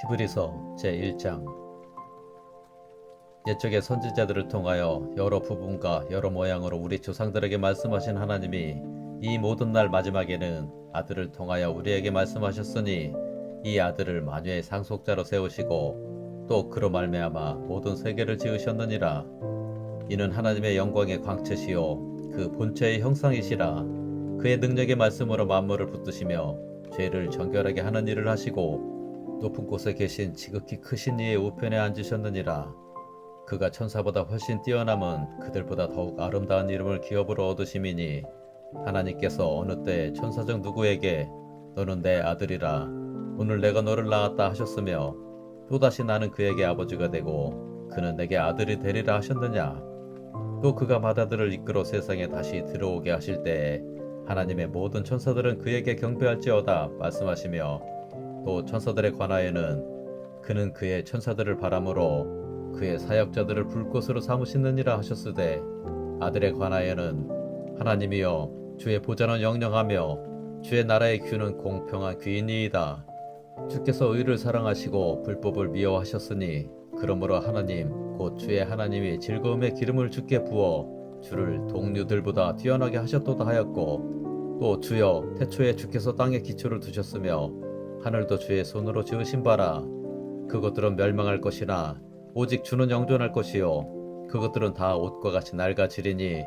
히브리서 제1장. 옛적의 선지자들을 통하여 여러 부분과 여러 모양으로 우리 조상들에게 말씀하신 하나님이 이 모든 날 마지막에는 아들을 통하여 우리에게 말씀하셨으니 이 아들을 만유의 상속자로 세우시고 또 그로 말미암아 모든 세계를 지으셨느니라. 이는 하나님의 영광의 광채시요 그 본체의 형상이시라. 그의 능력의 말씀으로 만물을 붙드시며 죄를 정결하게 하는 일을 하시고 높은 곳에 계신 지극히 크신 이의 우편에 앉으셨느니라. 그가 천사보다 훨씬 뛰어남은 그들보다 더욱 아름다운 이름을 기업으로 얻으심이니 하나님께서 어느 때 천사적 누구에게 너는 내 아들이라 오늘 내가 너를 낳았다 하셨으며 또다시 나는 그에게 아버지가 되고 그는 내게 아들이 되리라 하셨느냐. 또 그가 맏아들을 이끌어 세상에 다시 들어오게 하실 때에 하나님의 모든 천사들은 그에게 경배할지어다 말씀하시며 또 천사들에 관하여는 그는 그의 천사들을 바람으로 그의 사역자들을 불꽃으로 삼으시느니라 하셨으되 아들에 관하여는 하나님이여 주의 보좌는 영영하며 주의 나라의 규는 공평한 규이니이다. 주께서 의를 사랑하시고 불법을 미워하셨으니 그러므로 하나님 곧 주의 하나님이 즐거움의 기름을 주께 부어 주를 동류들보다 뛰어나게 하셨도다 하였고 또 주여 태초에 주께서 땅에 기초를 두셨으며 하늘도 주의 손으로 지으신 바라. 그것들은 멸망할 것이나 오직 주는 영존할 것이요 그것들은 다 옷과 같이 낡아지리니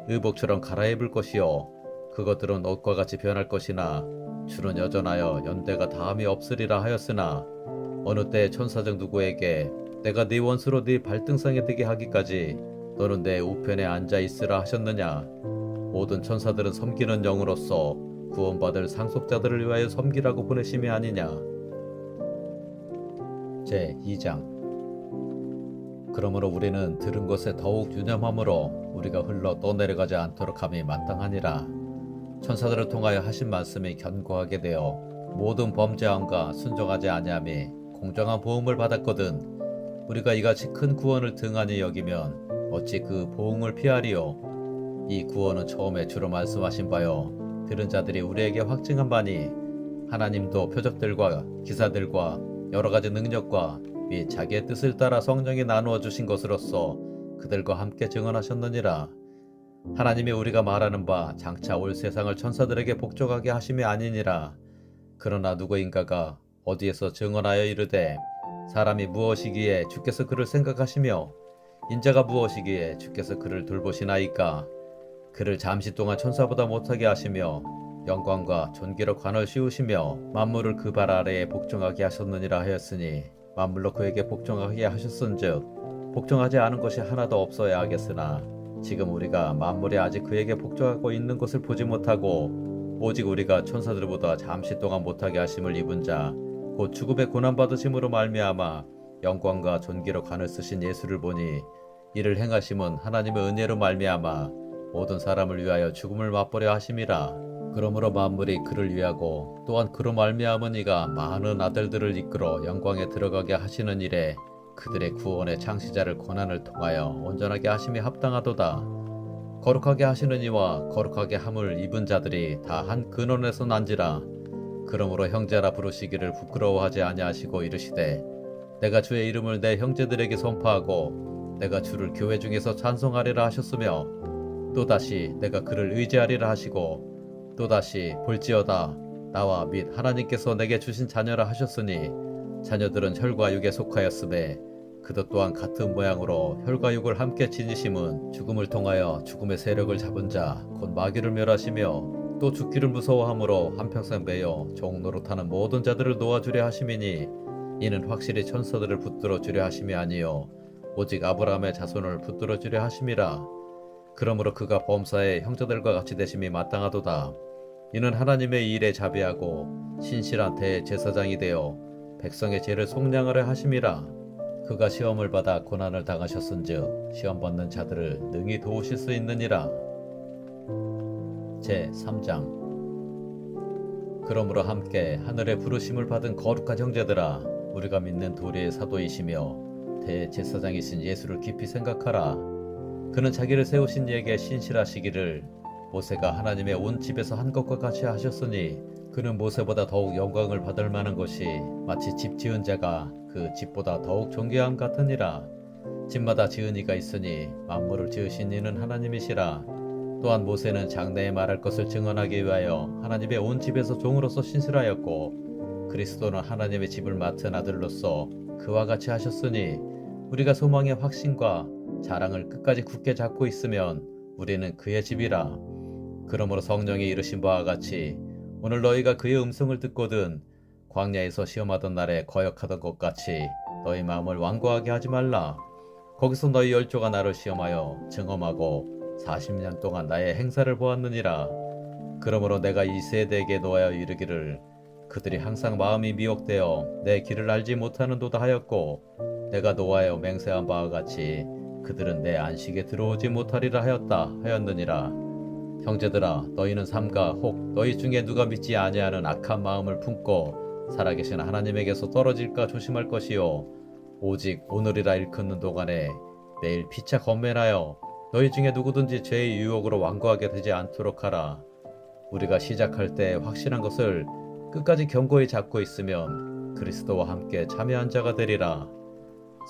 의복처럼 갈아입을 것이요 그것들은 옷과 같이 변할 것이나 주는 여전하여 연대가 다함이 없으리라 하였으나 어느 때 천사적 누구에게 내가 네 원수로 네 발등상에 되게 하기까지 너는 내 우편에 앉아 있으라 하셨느냐. 모든 천사들은 섬기는 영으로서 구원받을 상속자들을 위하여 섬기라고 보내심이 아니냐. 제2장. 그러므로 우리는 들은 것에 더욱 유념함으로 우리가 흘러 떠내려가지 않도록 함이 마땅하니라. 천사들을 통하여 하신 말씀이 견고하게 되어 모든 범죄함과 순종하지 아니함이 공정한 보응을 받았거든. 우리가 이같이 큰 구원을 등한히 여기면 어찌 그 보응을 피하리요. 이 구원은 처음에 주로 말씀하신 바요 들은 자들이 우리에게 확증한 바니 하나님도 표적들과 기사들과 여러가지 능력과 및 자기의 뜻을 따라 성령이 나누어 주신 것으로서 그들과 함께 증언하셨느니라. 하나님이 우리가 말하는 바 장차 올 세상을 천사들에게 복종하게 하심이 아니니라. 그러나 누구인가가 어디에서 증언하여 이르되 사람이 무엇이기에 주께서 그를 생각하시며 인자가 무엇이기에 주께서 그를 돌보시나이까. 그를 잠시 동안 천사보다 못하게 하시며 영광과 존귀로 관을 씌우시며 만물을 그 발 아래에 복종하게 하셨느니라 하였으니 만물로 그에게 복종하게 하셨은즉 복종하지 않은 것이 하나도 없어야 하겠으나 지금 우리가 만물이 아직 그에게 복종하고 있는 것을 보지 못하고 오직 우리가 천사들보다 잠시 동안 못하게 하심을 입은 자 곧 죽음의 고난받으심으로 말미암아 영광과 존귀로 관을 쓰신 예수를 보니 이를 행하심은 하나님의 은혜로 말미암아 모든 사람을 위하여 죽음을 맛보려 하심이라. 그러므로 만물이 그를 위하고 또한 그로 말미암은 이가 많은 아들들을 이끌어 영광에 들어가게 하시는 일에 그들의 구원의 창시자를 고난을 통하여 온전하게 하심이 합당하도다. 거룩하게 하시는 이와 거룩하게 함을 입은 자들이 다 한 근원에서 난지라. 그러므로 형제라 부르시기를 부끄러워하지 아니하시고 이르시되 내가 주의 이름을 내 형제들에게 선포하고 내가 주를 교회 중에서 찬송하리라 하셨으며 또다시 내가 그를 의지하리라 하시고 또다시 볼지어다 나와 및 하나님께서 내게 주신 자녀라 하셨으니 자녀들은 혈과 육에 속하였으되 그도 또한 같은 모양으로 혈과 육을 함께 지니심은 죽음을 통하여 죽음의 세력을 잡은 자 곧 마귀를 멸하시며 또 죽기를 무서워함으로 한평생 매여 종 노릇하는 모든 자들을 놓아주려 하심이니 이는 확실히 천사들을 붙들어 주려 하심이 아니요 오직 아브라함의 자손을 붙들어 주려 하심이라. 그러므로 그가 범사의 형제들과 같이 되심이 마땅하도다. 이는 하나님의 일에 자비하고 신실한 대제사장이 되어 백성의 죄를 속량하려 하심이라. 그가 시험을 받아 고난을 당하셨은즉 시험 받는 자들을 능히 도우실 수 있느니라. 제3장. 그러므로 함께 하늘의 부르심을 받은 거룩한 형제들아 우리가 믿는 도리의 사도이시며 대제사장이신 예수를 깊이 생각하라. 그는 자기를 세우신 이에게 신실하시기를 모세가 하나님의 온 집에서 한 것과 같이 하셨으니 그는 모세보다 더욱 영광을 받을 만한 것이 마치 집 지은 자가 그 집보다 더욱 존귀함 같으니라. 집마다 지은 이가 있으니 만물을 지으신 이는 하나님이시라. 또한 모세는 장래에 말할 것을 증언하기 위하여 하나님의 온 집에서 종으로서 신실하였고, 그리스도는 하나님의 집을 맡은 아들로서 그와 같이 하셨으니, 우리가 소망의 확신과 자랑을 끝까지 굳게 잡고 있으면 우리는 그의 집이라. 그러므로 성령이 이르신 바와 같이 오늘 너희가 그의 음성을 듣거든 광야에서 시험하던 날에 거역하던 것 같이 너희 마음을 완고하게 하지 말라. 거기서 너희 열조가 나를 시험하여 증험하고 40년 동안 나의 행사를 보았느니라. 그러므로 내가 이 세대에게 노하여 이르기를 그들이 항상 마음이 미혹되어 내 길을 알지 못하는도다 하였고, 내가 노하여 맹세한 바와 같이 그들은 내 안식에 들어오지 못하리라 하였느니라. 형제들아, 너희는 삼가 혹 너희 중에 누가 믿지 아니하는 악한 마음을 품고 살아계신 하나님에게서 떨어질까 조심할 것이요, 오직 오늘이라 일컫는 동안에 매일 피차 건면하여 너희 중에 누구든지 죄의 유혹으로 완고하게 되지 않도록 하라. 우리가 시작할 때 확신한 것을 끝까지 견고히 잡고 있으면 그리스도와 함께 참여한 자가 되리라.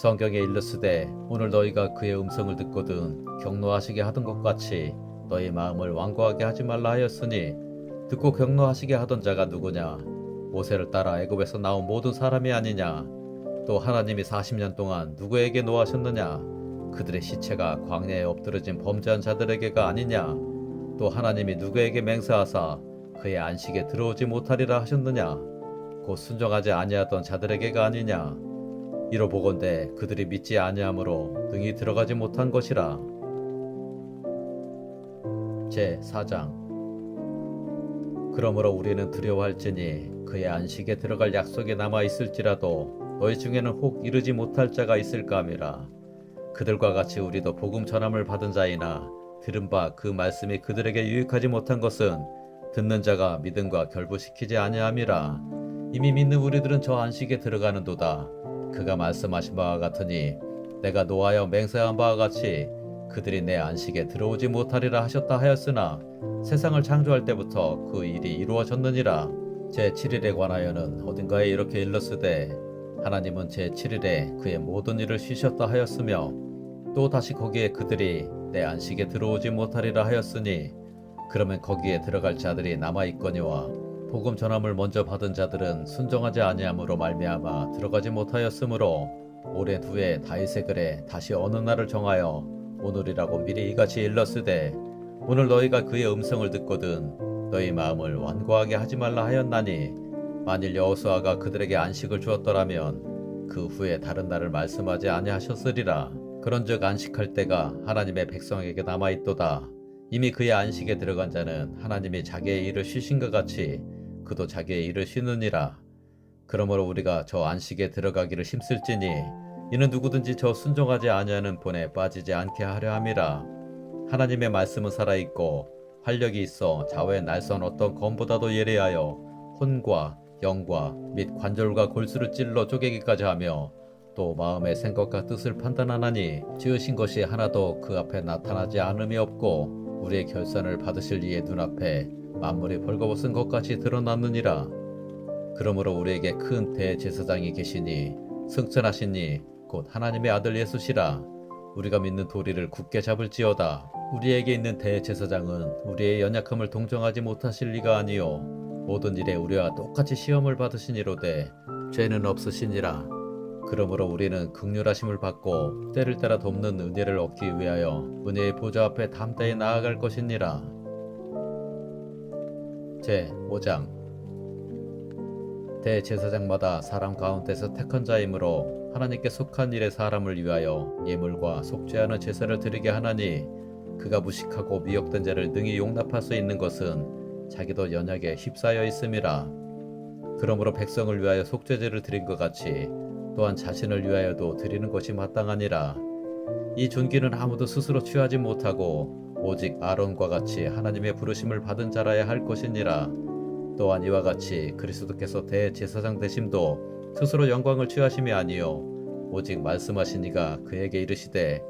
성경에 일렀으되 오늘 너희가 그의 음성을 듣거든 경노하시게 하던 것 같이 너희 마음을 완고하게 하지 말라 하였으니, 듣고 경노하시게 하던 자가 누구냐? 모세를 따라 애굽에서 나온 모든 사람이 아니냐? 또 하나님이 40년 동안 누구에게 노하셨느냐? 그들의 시체가 광야에 엎드러진 범죄한 자들에게가 아니냐? 또 하나님이 누구에게 맹세하사 그의 안식에 들어오지 못하리라 하셨느냐? 곧 순종하지 아니하던 자들에게가 아니냐? 이로 보건대 그들이 믿지 아니하므로 능히 들어가지 못한 것이라. 제4장. 그러므로 우리는 두려워할지니 그의 안식에 들어갈 약속에 남아 있을지라도 너희 중에는 혹 이르지 못할 자가 있을까 함이라. 그들과 같이 우리도 복음 전함을 받은 자이나 들은 바 그 말씀이 그들에게 유익하지 못한 것은 듣는 자가 믿음과 결부시키지 아니함이라. 이미 믿는 우리들은 저 안식에 들어가는도다. 그가 말씀하신 바와 같으니 내가 노하여 맹세한 바와 같이 그들이 내 안식에 들어오지 못하리라 하셨다 하였으나 세상을 창조할 때부터 그 일이 이루어졌느니라. 제7일에 관하여는 어딘가에 이렇게 일렀으되 하나님은 제7일에 그의 모든 일을 쉬셨다 하였으며, 또 다시 거기에 그들이 내 안식에 들어오지 못하리라 하였으니, 그러면 거기에 들어갈 자들이 남아있거니와 복음 전함을 먼저 받은 자들은 순종하지 아니함으로 말미암아 들어가지 못하였으므로, 오래 후에 다윗의 글에 다시 어느 날을 정하여 오늘이라고 미리 이같이 일렀으되 오늘 너희가 그의 음성을 듣거든 너희 마음을 완고하게 하지 말라 하였나니, 만일 여호수아가 그들에게 안식을 주었더라면 그 후에 다른 날을 말씀하지 아니하셨으리라. 그런즉 안식할 때가 하나님의 백성에게 남아있도다. 이미 그의 안식에 들어간 자는 하나님이 자기의 일을 쉬신 것 같이 그도 자기의 일을 쉬느니라. 그러므로 우리가 저 안식에 들어가기를 힘쓸지니 이는 누구든지 저 순종하지 아니하는 본에 빠지지 않게 하려 함이라. 하나님의 말씀은 살아있고 활력이 있어 좌우의 날선 어떤 검보다도 예리하여 혼과 영과 및 관절과 골수를 찔러 쪼개기까지 하며 또 마음의 생각과 뜻을 판단하나니, 지으신 것이 하나도 그 앞에 나타나지 않음이 없고 우리의 결산을 받으실 이의 눈앞에 만물이 벌거벗은 것 같이 드러났느니라. 그러므로 우리에게 큰 대제사장이 계시니 승천하신 이 곧 하나님의 아들 예수시라. 우리가 믿는 도리를 굳게 잡을지어다. 우리에게 있는 대제사장은 우리의 연약함을 동정하지 못하실 리가 아니요 모든 일에 우리와 똑같이 시험을 받으시니로되 죄는 없으시니라. 그러므로 우리는 긍휼하심을 받고 때를 따라 돕는 은혜를 얻기 위하여 은혜의 보좌 앞에 담대히 나아갈 것이니라. 제5장. 대제사장마다 사람 가운데서 택한 자이므로 하나님께 속한 일의 사람을 위하여 예물과 속죄하는 제사를 드리게 하나니, 그가 무식하고 미혹된 자를 능히 용납할 수 있는 것은 자기도 연약에 휩싸여 있음이라. 그러므로 백성을 위하여 속죄제를 드린 것 같이 또한 자신을 위하여도 드리는 것이 마땅하니라. 이 존귀는 아무도 스스로 취하지 못하고 오직 아론과 같이 하나님의 부르심을 받은 자라야 할 것이니라. 또한 이와 같이 그리스도께서 대제사장 되심도 스스로 영광을 취하심이 아니요 오직 말씀하신 이가 그에게 이르시되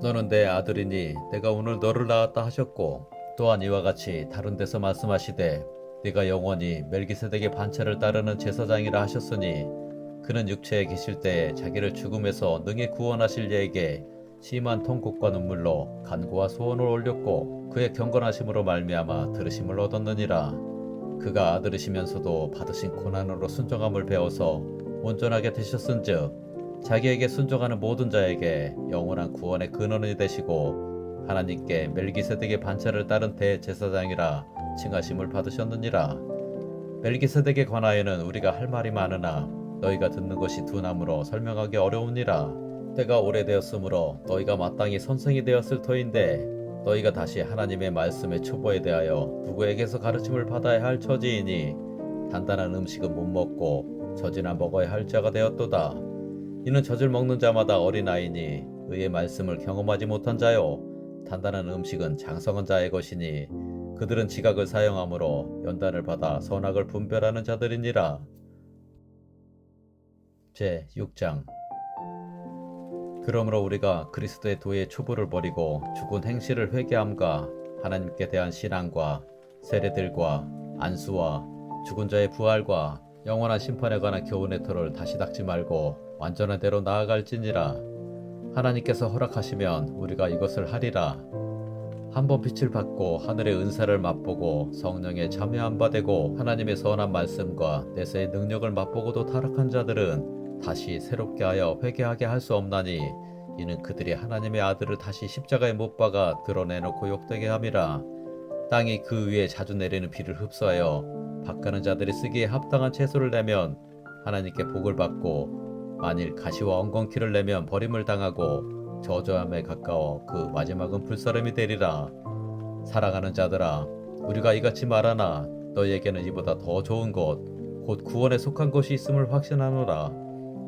너는 내 아들이니 내가 오늘 너를 낳았다 하셨고, 또한 이와 같이 다른 데서 말씀하시되 네가 영원히 멜기세덱의 반차를 따르는 제사장이라 하셨으니 그는 육체에 계실 때 자기를 죽음에서 능히 구원하실 이에게 심한 통곡과 눈물로 간구와 소원을 올렸고 그의 경건하심으로 말미암아 들으심을 얻었느니라. 그가 아들이시면서도 받으신 고난으로 순종함을 배워서 온전하게 되셨은즉 자기에게 순종하는 모든 자에게 영원한 구원의 근원이 되시고 하나님께 멜기세덱의 반차를 따른 대제사장이라 칭하심을 받으셨느니라. 멜기세덱에 관하여는 우리가 할 말이 많으나 너희가 듣는 것이 둔하므로 설명하기 어려우니라. 때가 오래되었으므로 너희가 마땅히 선생이 되었을 터인데 너희가 다시 하나님의 말씀의 초보에 대하여 누구에게서 가르침을 받아야 할 처지이니 단단한 음식은 못 먹고 젖이나 먹어야 할 자가 되었도다. 이는 젖을 먹는 자마다 어린아이니 의의 말씀을 경험하지 못한 자요 단단한 음식은 장성한 자의 것이니 그들은 지각을 사용함으로 연단을 받아 선악을 분별하는 자들이니라. 제6장. 그러므로 우리가 그리스도의 도의 초보를 버리고 죽은 행실을 회개함과 하나님께 대한 신앙과 세례들과 안수와 죽은 자의 부활과 영원한 심판에 관한 교훈의 터를 다시 닦지 말고 완전한 대로 나아갈지니라. 하나님께서 허락하시면 우리가 이것을 하리라. 한번 빛을 받고 하늘의 은사를 맛보고 성령의 참여한 바 되고 하나님의 선한 말씀과 내세의 능력을 맛보고도 타락한 자들은 다시 새롭게 하여 회개하게 할 수 없나니 이는 그들이 하나님의 아들을 다시 십자가에 못 박아 드러내놓고 욕되게 함이라. 땅이 그 위에 자주 내리는 비를 흡수하여 밭가는 자들이 쓰기에 합당한 채소를 내면 하나님께 복을 받고 만일 가시와 엉겅퀴를 내면 버림을 당하고 저주함에 가까워 그 마지막은 불사름이 되리라. 사랑하는 자들아 우리가 이같이 말하나 너희에게는 이보다 더 좋은 것 곧 구원에 속한 것이 있음을 확신하노라.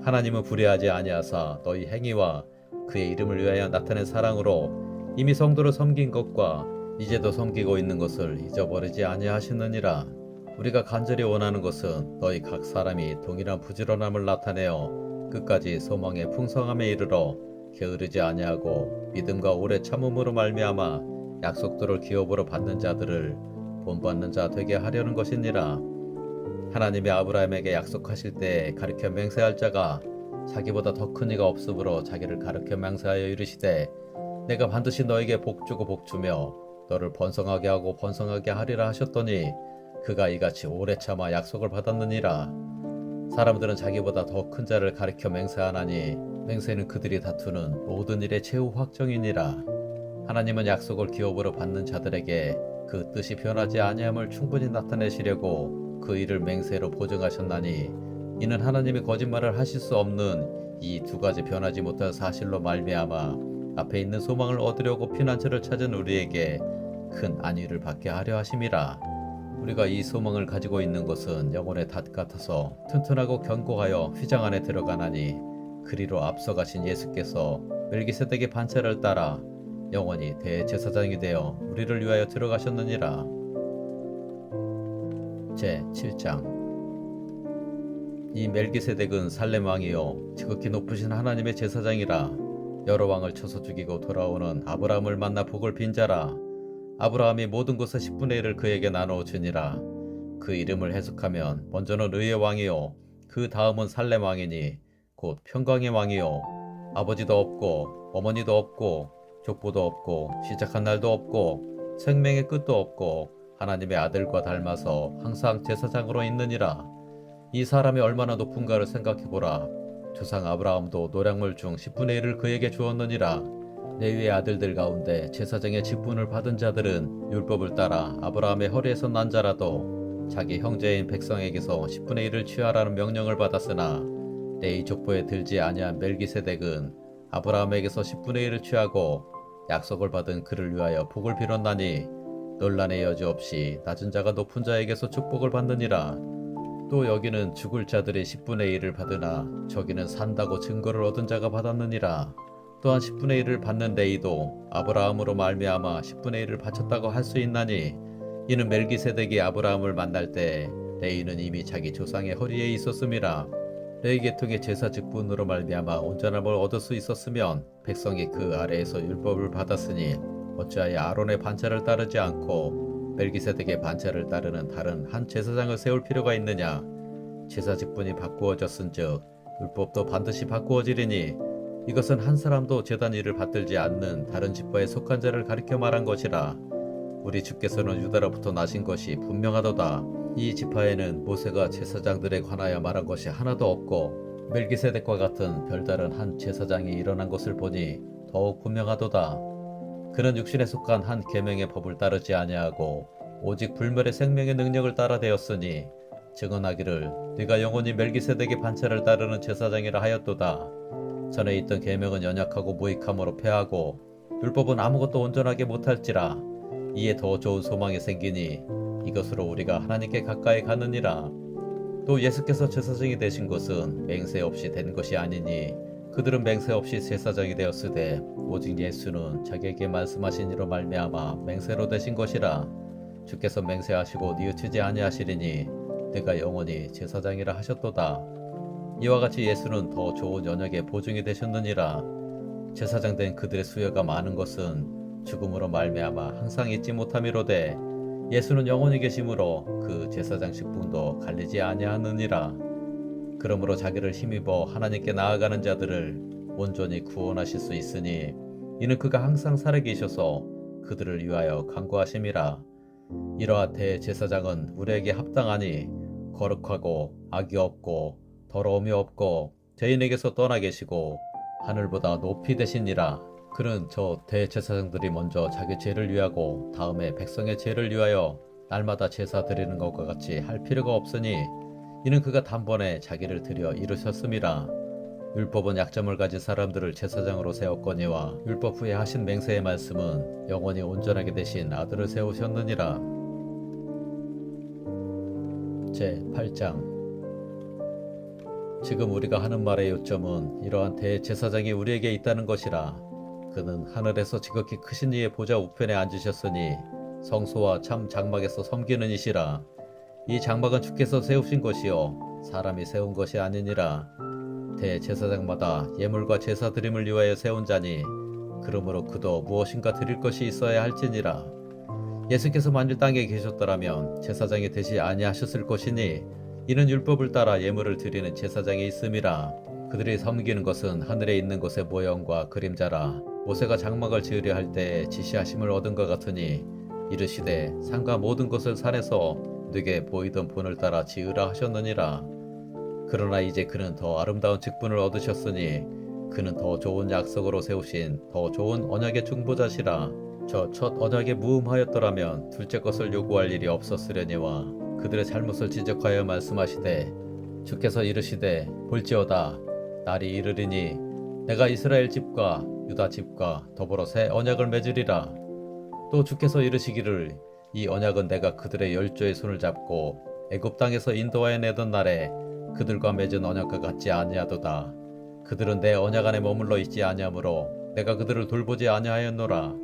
하나님은 불의하지 아니하사 너희 행위와 그의 이름을 위하여 나타낸 사랑으로 이미 성도를 섬긴 것과 이제도 섬기고 있는 것을 잊어버리지 아니하시느니라. 우리가 간절히 원하는 것은 너희 각 사람이 동일한 부지런함을 나타내어 끝까지 소망의 풍성함에 이르러 게으르지 아니하고 믿음과 오래 참음으로 말미암아 약속들을 기업으로 받는 자들을 본받는 자 되게 하려는 것이니라. 하나님이 아브라함에게 약속하실 때 가르쳐 맹세할 자가 자기보다 더 큰 이가 없으므로 자기를 가르쳐 맹세하여 이르시되 내가 반드시 너에게 복주고 복주며 너를 번성하게 하고 번성하게 하리라 하셨더니 그가 이같이 오래 참아 약속을 받았느니라. 사람들은 자기보다 더 큰 자를 가르쳐 맹세하나니 맹세는 그들이 다투는 모든 일의 최후 확정이니라. 하나님은 약속을 기업으로 받는 자들에게 그 뜻이 변하지 아니함을 충분히 나타내시려고 그 일을 맹세로 보증하셨나니 이는 하나님이 거짓말을 하실 수 없는 이 두 가지 변하지 못한 사실로 말미암아 앞에 있는 소망을 얻으려고 피난처를 찾은 우리에게 큰 안위를 받게 하려 하심이라. 우리가 이 소망을 가지고 있는 것은 영혼의 닷 같아서 튼튼하고 견고하여 휘장 안에 들어가나니 그리로 앞서가신 예수께서 멜기세덱의 반차를 따라 영원히 대제사장이 되어 우리를 위하여 들어가셨느니라. 제7장. 이 멜기세덱은 살렘 왕이요 지극히 높으신 하나님의 제사장이라. 여러 왕을 쳐서 죽이고 돌아오는 아브라함을 만나 복을 빈 자라. 아브라함이 모든 것의 10분의 1을 그에게 나누어 주니라. 그 이름을 해석하면 먼저는 의의 왕이요 그 다음은 살렘 왕이니 곧 평강의 왕이요 아버지도 없고 어머니도 없고 족보도 없고 시작한 날도 없고 생명의 끝도 없고 하나님의 아들과 닮아서 항상 제사장으로 있느니라. 이 사람이 얼마나 높은가를 생각해보라. 조상 아브라함도 노량물 중 10분의 1을 그에게 주었느니라. 레위의 아들들 가운데 제사장의 직분을 받은 자들은 율법을 따라 아브라함의 허리에서 난 자라도 자기 형제인 백성에게서 10분의 1을 취하라는 명령을 받았으나 레위 족보에 들지 아니한 멜기세덱은 아브라함에게서 10분의 1을 취하고 약속을 받은 그를 위하여 복을 빌었나니 논란의 여지 없이 낮은 자가 높은 자에게서 축복을 받느니라. 또 여기는 죽을 자들의 10분의 1을 받으나 저기는 산다고 증거를 얻은 자가 받았느니라. 또한 10분의 1을 받는 레위도 아브라함으로 말미암아 10분의 1을 바쳤다고 할 수 있나니 이는 멜기세덱이 아브라함을 만날 때 레위는 이미 자기 조상의 허리에 있었음이라. 레위 계통의 제사 직분으로 말미암아 온전함을 얻을 수 있었으면 백성이 그 아래에서 율법을 받았으니 어찌하여 아론의 반차를 따르지 않고 멜기세덱의 반차를 따르는 다른 한 제사장을 세울 필요가 있느냐? 제사 직분이 바꾸어졌은즉 율법도 반드시 바꾸어지리니 이것은 한 사람도 제단 일을 받들지 않는 다른 집과에 속한 자를 가리켜 말한 것이라. 우리 주께서는 유다로부터 나신 것이 분명하도다. 이 지파에는 모세가 제사장들에 관하여 말한 것이 하나도 없고 멜기세덱과 같은 별다른 한 제사장이 일어난 것을 보니 더욱 분명하도다. 그는 육신에 속한 한 계명의 법을 따르지 아니하고 오직 불멸의 생명의 능력을 따라 되었으니 증언하기를 네가 영원히 멜기세덱의 반차를 따르는 제사장이라 하였도다. 전에 있던 계명은 연약하고 무익함으로 패하고 율법은 아무것도 온전하게 못할지라. 이에 더 좋은 소망이 생기니 이것으로 우리가 하나님께 가까이 가느니라. 또 예수께서 제사장이 되신 것은 맹세 없이 된 것이 아니니 그들은 맹세 없이 제사장이 되었으되 오직 예수는 자기에게 말씀하신 이로 말미암아 맹세로 되신 것이라. 주께서 맹세하시고 뉘우치지 아니하시리니 내가 영원히 제사장이라 하셨도다. 이와 같이 예수는 더 좋은 언약의 보증이 되셨느니라. 제사장 된 그들의 수요가 많은 것은 죽음으로 말미암아 항상 잊지 못함이로되 예수는 영원히 계심으로 그 제사장 직분도 갈리지 아니하느니라. 그러므로 자기를 힘입어 하나님께 나아가는 자들을 온전히 구원하실 수 있으니 이는 그가 항상 살아계셔서 그들을 위하여 간구하심이라. 이러한 대제사장은 우리에게 합당하니 거룩하고 악이 없고 더러움이 없고 죄인에게서 떠나 계시고 하늘보다 높이 되시니라. 그는 저 대제사장들이 먼저 자기 죄를 위하고 다음에 백성의 죄를 위하여 날마다 제사 드리는 것과 같이 할 필요가 없으니 이는 그가 단번에 자기를 드려 이루셨음이라. 율법은 약점을 가진 사람들을 제사장으로 세웠거니와 율법 후에 하신 맹세의 말씀은 영원히 온전하게 되신 아들을 세우셨느니라. 제8장. 지금 우리가 하는 말의 요점은 이러한 대제사장이 우리에게 있다는 것이라. 그는 하늘에서 지극히 크신 이의 보좌 우편에 앉으셨으니 성소와 참 장막에서 섬기는 이시라. 이 장막은 주께서 세우신 것이요 사람이 세운 것이 아니니라. 대제사장마다 예물과 제사 드림을 위하여 세운 자니 그러므로 그도 무엇인가 드릴 것이 있어야 할지니라. 예수께서 만일 땅에 계셨더라면 제사장이 되지 아니하셨을 것이니 이는 율법을 따라 예물을 드리는 제사장이 있음이라. 그들이 섬기는 것은 하늘에 있는 것의 모형과 그림자라. 모세가 장막을 지으려 할 때에 지시하심을 얻은 것 같으니 이르시되 산과 모든 것을 산에서 네게 보이던 본을 따라 지으라 하셨느니라. 그러나 이제 그는 더 아름다운 직분을 얻으셨으니 그는 더 좋은 약속으로 세우신 더 좋은 언약의 중보자시라. 저 첫 언약에 무음하였더라면 둘째 것을 요구할 일이 없었으려니와 그들의 잘못을 지적하여 말씀하시되 주께서 이르시되 볼지어다 날이 이르리니 내가 이스라엘 집과 유다 집과 더불어 새 언약을 맺으리라. 또 주께서 이르시기를 이 언약은 내가 그들의 열조의 손을 잡고 애굽 땅에서 인도하여 내던 날에 그들과 맺은 언약과 같지 아니하도다. 그들은 내 언약 안에 머물러 있지 아니하므로 내가 그들을 돌보지 아니하였노라.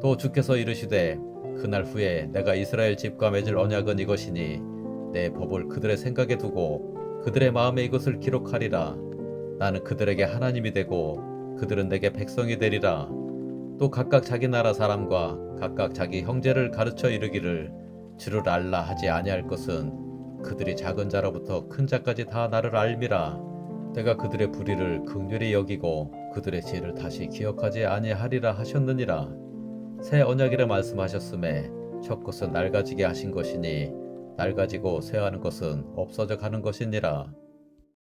또 주께서 이르시되 그날 후에 내가 이스라엘 집과 맺을 언약은 이것이니 내 법을 그들의 생각에 두고 그들의 마음에 이것을 기록하리라. 나는 그들에게 하나님이 되고 그들은 내게 백성이 되리라. 또 각각 자기 나라 사람과 각각 자기 형제를 가르쳐 이르기를 주를 알라 하지 아니할 것은 그들이 작은 자로부터 큰 자까지 다 나를 알미라. 내가 그들의 불의를 긍휼히 여기고 그들의 죄를 다시 기억하지 아니하리라 하셨느니라. 새 언약이라 말씀하셨음에 첫 것은 낡아지게 하신 것이니 낡아지고 쇠하는 것은 없어져 가는 것이니라.